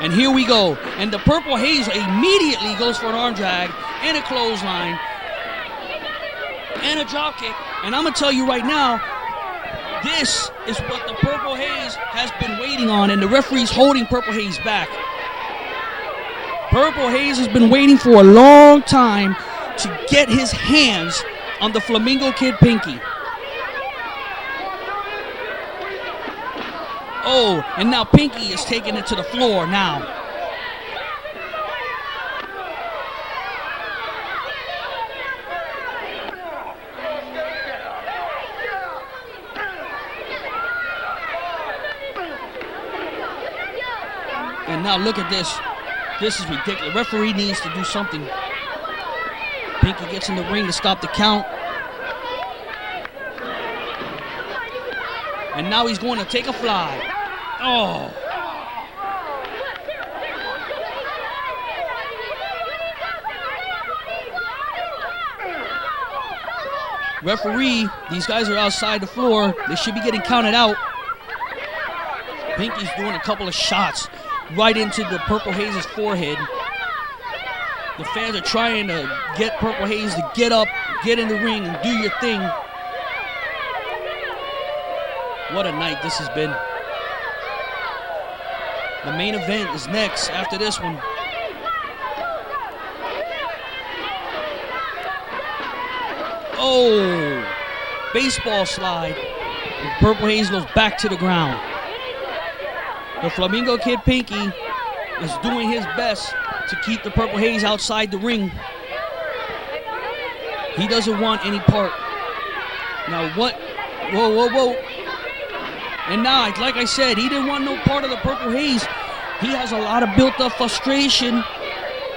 S5: And here we go. And the Purple Haze immediately goes for an arm drag and a clothesline and a drop kick. And I'm going to tell you right now, this is what the Purple Haze has been waiting on, and the referee's holding Purple Haze back. Purple Haze has been waiting for a long time to get his hands on the Flamingo Kid Pinky. Oh, and now Pinky is taking it to the floor now. And now look at this. This is ridiculous. The referee needs to do something. Pinky gets in the ring to stop the count. And now he's going to take a fly. Oh. Referee, these guys are outside the floor. They should be getting counted out. Pinky's doing a couple of shots right into the Purple Haze's forehead. The fans are trying to get Purple Haze to get up, get in the ring, and do your thing. What a night this has been. The main event is next after this one. Oh, baseball slide. And Purple Haze goes back to the ground. The Flamingo Kid Pinky is doing his best to keep the Purple Haze outside the ring. He doesn't want any part. Now what? Whoa, whoa, whoa. And now, like I said, he didn't want no part of the Purple Haze. He has a lot of built up frustration,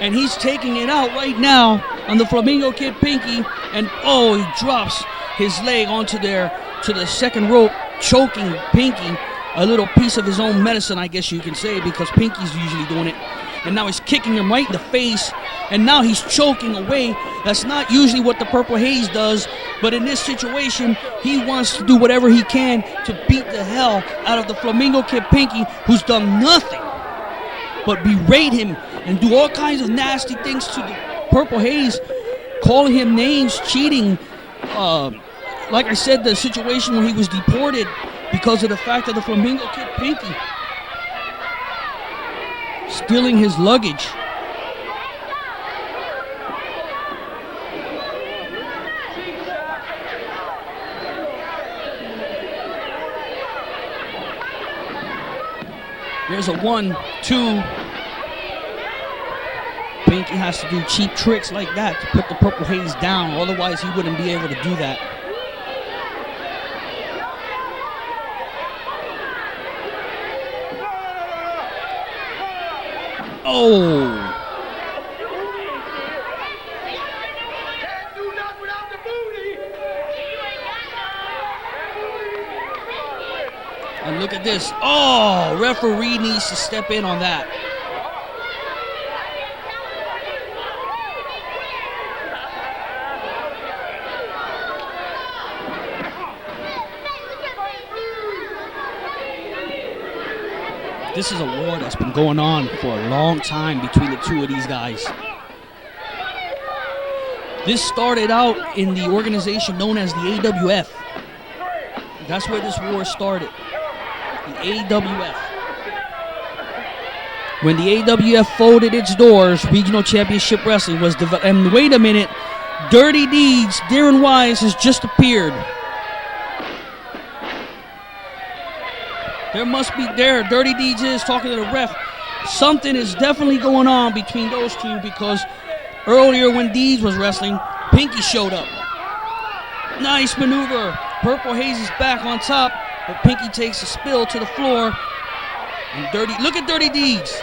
S5: and he's taking it out right now on the Flamingo Kid Pinky, and oh, he drops his leg onto to the second rope, choking Pinky. A little piece of his own medicine, I guess you can say, because Pinky's usually doing it. And now he's kicking him right in the face, and now he's choking away. That's not usually what the Purple Haze does, but in this situation, he wants to do whatever he can to beat the hell out of the Flamingo Kid Pinky, who's done nothing but berate him and do all kinds of nasty things to the Purple Haze, calling him names, cheating. Like I said, the situation where he was deported because of the fact that the Flamingo Kid Pinky stealing his luggage. There's a 1-2. Pinky has to do cheap tricks like that to put the Purple Haze down, otherwise he wouldn't be able to do that. Oh! And look at this. Oh, referee needs to step in on that. This is a war that's been going on for a long time between the two of these guys. This started out in the organization known as the AWF. That's where this war started. The AWF. When the AWF folded its doors, Regional Championship Wrestling was developed. And wait a minute, Dirty Deeds, Darren Wise has just appeared. There must be there. Dirty Deeds is talking to the ref. Something is definitely going on between those two, because earlier when Deeds was wrestling, Pinky showed up. Nice maneuver. Purple Haze is back on top, but Pinky takes a spill to the floor. And look at Dirty Deeds.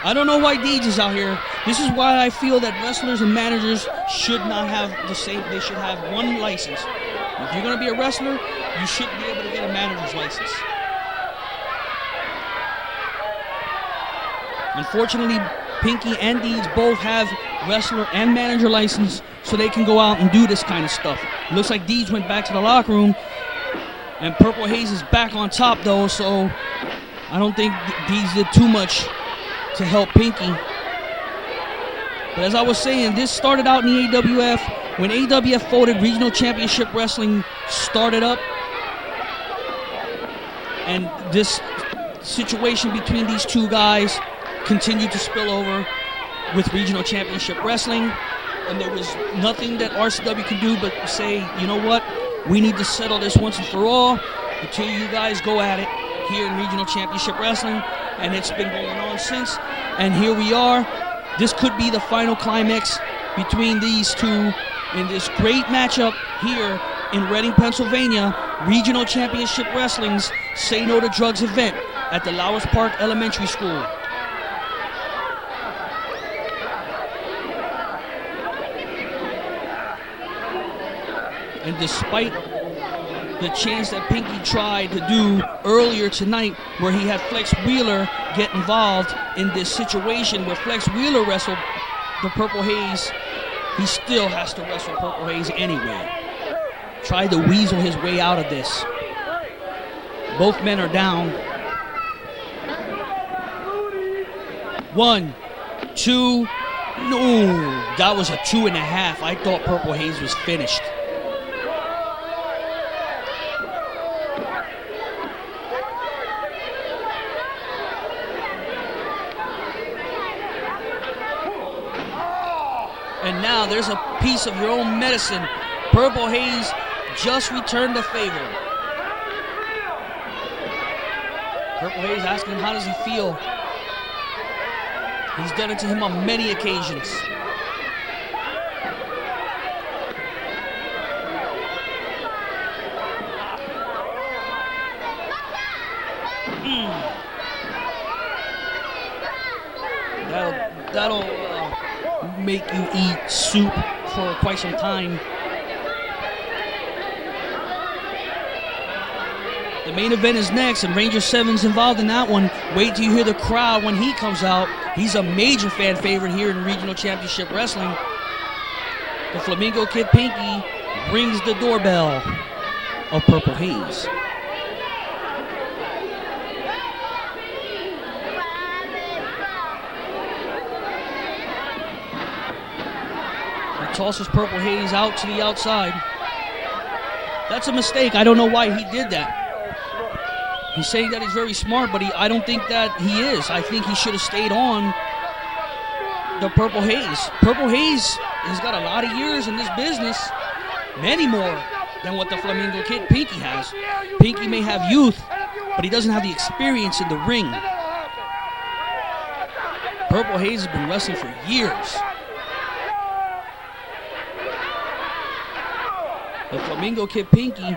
S5: I don't know why Deeds is out here. This is why I feel that wrestlers and managers should not have the same. They should have one license. If you're going to be a wrestler, you should be able to get a manager's license. Unfortunately, Pinky and Deeds both have wrestler and manager license, so they can go out and do this kind of stuff. It looks like Deeds went back to the locker room, and Purple Haze is back on top, though, so I don't think Deeds did too much to help Pinky. But as I was saying, this started out in the AWF. When AWF folded, Regional Championship Wrestling started up, and this situation between these two guys continued to spill over with Regional Championship Wrestling, and there was nothing that RCW can do but say, you know what, we need to settle this once and for all until you guys go at it here in Regional Championship Wrestling. And it's been going on since, and here we are. This could be the final climax between these two in this great matchup here in Reading, Pennsylvania, Regional Championship Wrestling's Say No to Drugs event at the Lowers Park Elementary School. And despite the chance that Pinky tried to do earlier tonight, where he had Flex Wheeler get involved in this situation where Flex Wheeler wrestled the Purple Haze, he still has to wrestle Purple Haze anyway. Tried to weasel his way out of this. Both men are down. 1, 2, no, that was a 2.5. I thought Purple Haze was finished. And now there's a piece of your own medicine. Purple Haze just returned the favor. Purple Haze asking him, how does he feel? He's done it to him on many occasions. make you eat soup for quite some time. The main event is next, and Ranger 7's involved in that one. Wait till you hear the crowd when he comes out. He's a major fan favorite here in Regional Championship Wrestling. The Flamingo Kid Pinky rings the doorbell of Purple Haze. He tosses Purple Haze out to the outside. That's a mistake. I don't know why he did that. He's saying that he's very smart, but I don't think that he is. I think he should have stayed on the Purple Haze. Purple Haze has got a lot of years in this business, many more than what the Flamingo Kid Pinky has. Pinky may have youth, but he doesn't have the experience in the ring. Purple Haze has been wrestling for years. The Flamingo Kid Pinky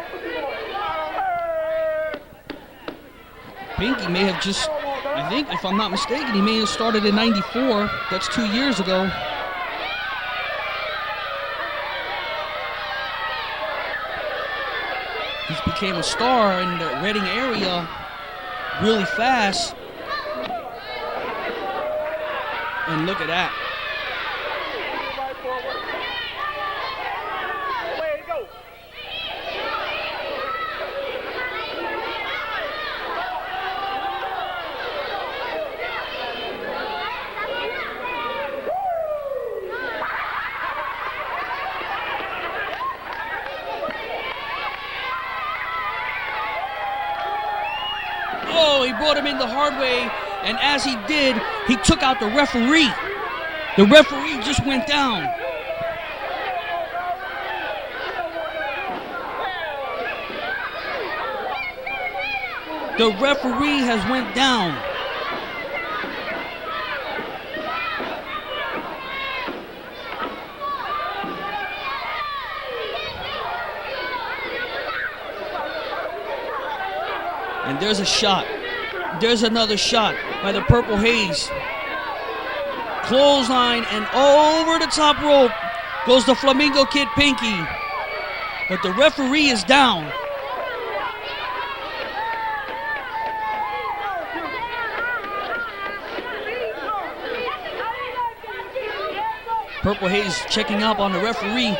S5: may have just, I think, if I'm not mistaken, he may have started in 94. That's 2 years ago. He became a star in the Reading area really fast. And look at that. He brought him in the hard way, and as he did, he took out the referee. The referee just went down. The referee has went down. And there's a shot. There's another shot by the Purple Haze. Clothesline, and over the top rope goes the Flamingo Kid Pinky. But the referee is down. Purple Haze checking up on the referee.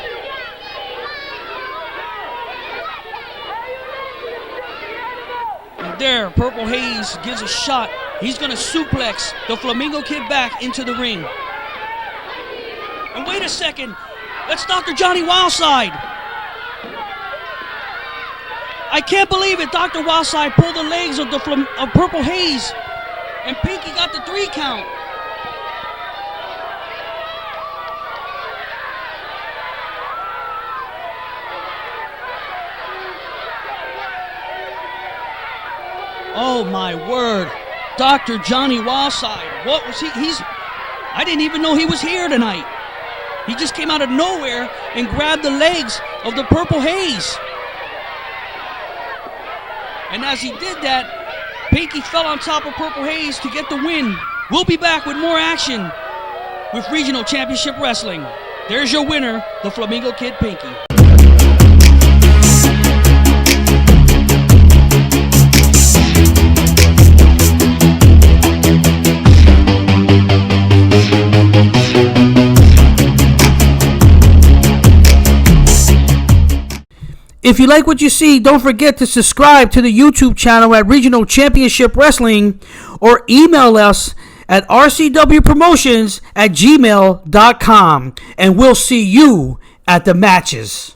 S5: There, Purple Haze gives a shot. He's going to suplex the Flamingo Kid back into the ring. And wait a second. That's Dr. Johnny Wildside. I can't believe it. Dr. Wildside pulled the legs of Purple Haze. And Pinky got the 3 count. Oh my word. Dr. Johnny Wildside. What was he? I didn't even know he was here tonight. He just came out of nowhere and grabbed the legs of the Purple Haze. And as he did that, Pinky fell on top of Purple Haze to get the win. We'll be back with more action with Regional Championship Wrestling. There's your winner, the Flamingo Kid Pinky. If you like what you see, don't forget to subscribe to the YouTube channel at Regional Championship Wrestling or email us at rcwpromotions@gmail.com, and we'll see you at the matches.